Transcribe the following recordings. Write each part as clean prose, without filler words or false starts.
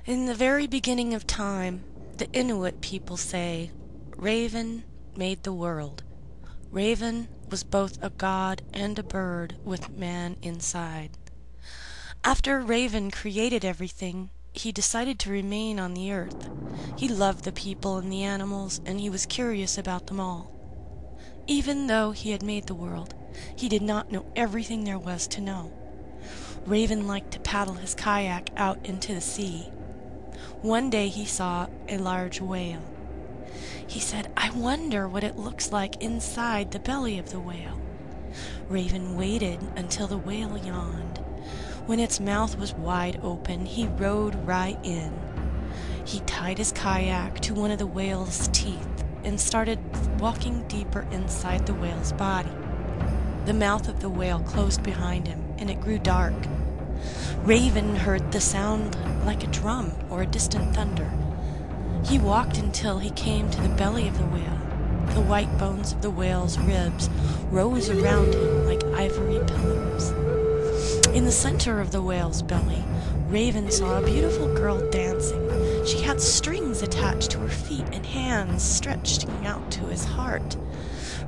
In the very beginning of time, the Inuit people say, Raven made the world. Raven was both a god and a bird with man inside. After Raven created everything, he decided to remain on the earth. He loved the people and the animals, and he was curious about them all. Even though he had made the world, he did not know everything there was to know. Raven liked to paddle his kayak out into the sea. One day he saw a large whale. He said, "I wonder what it looks like inside the belly of the whale." Raven waited until the whale yawned. When its mouth was wide open, he rode right in. He tied his kayak to one of the whale's teeth and started walking deeper inside the whale's body. The mouth of the whale closed behind him, and it grew dark. Raven heard the sound like a drum or a distant thunder. He walked until he came to the belly of the whale. The white bones of the whale's ribs rose around him like ivory pillows. In the center of the whale's belly, Raven saw a beautiful girl dancing. She had strings attached to her feet and hands stretching out to his heart.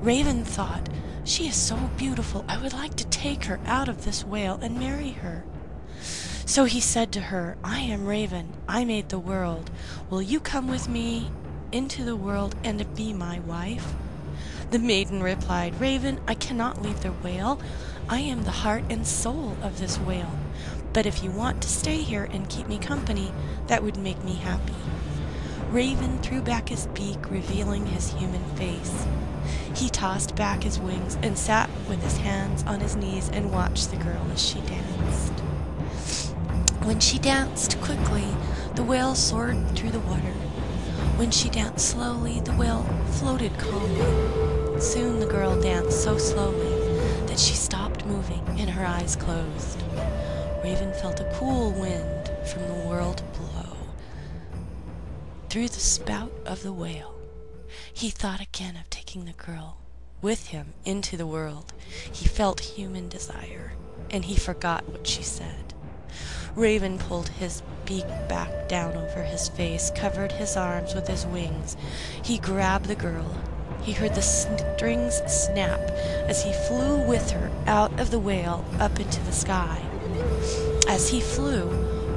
Raven thought, "She is so beautiful, I would like to take her out of this whale and marry her." So he said to her, "I am Raven. I made the world. Will you come with me into the world and be my wife?" The maiden replied, "Raven, I cannot leave the whale. I am the heart and soul of this whale. But if you want to stay here and keep me company, that would make me happy." Raven threw back his beak, revealing his human face. He tossed back his wings and sat with his hands on his knees and watched the girl as she danced. When she danced quickly, the whale soared through the water. When she danced slowly, the whale floated calmly. Soon the girl danced so slowly that she stopped moving and her eyes closed. Raven felt a cool wind from the world blow through the spout of the whale. He thought again of taking the girl with him into the world. He felt human desire, and he forgot what she said. Raven pulled his beak back down over his face, covered his arms with his wings. He grabbed the girl. He heard the strings snap as he flew with her out of the whale up into the sky. As he flew,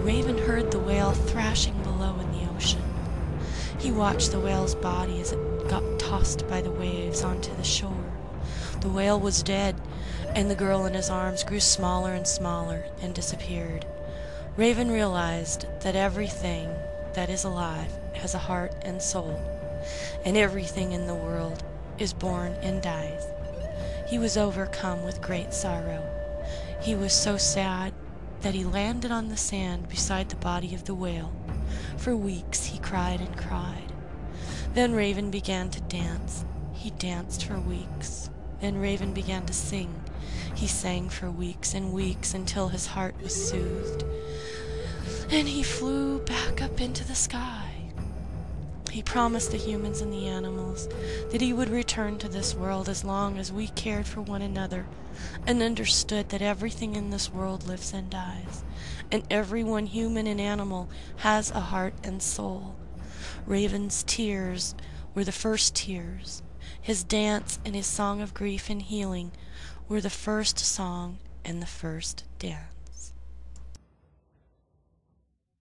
Raven heard the whale thrashing below in the ocean. He watched the whale's body as it got tossed by the waves onto the shore. The whale was dead, and the girl in his arms grew smaller and smaller and disappeared. Raven realized that everything that is alive has a heart and soul, and everything in the world is born and dies. He was overcome with great sorrow. He was so sad that he landed on the sand beside the body of the whale. For weeks he cried and cried. Then Raven began to dance. He danced for weeks. Then Raven began to sing. He sang for weeks and weeks until his heart was soothed. And he flew back up into the sky. He promised the humans and the animals that he would return to this world as long as we cared for one another and understood that everything in this world lives and dies, and everyone, human and animal, has a heart and soul. Raven's tears were the first tears. His dance and his song of grief and healing were the first song and the first dance.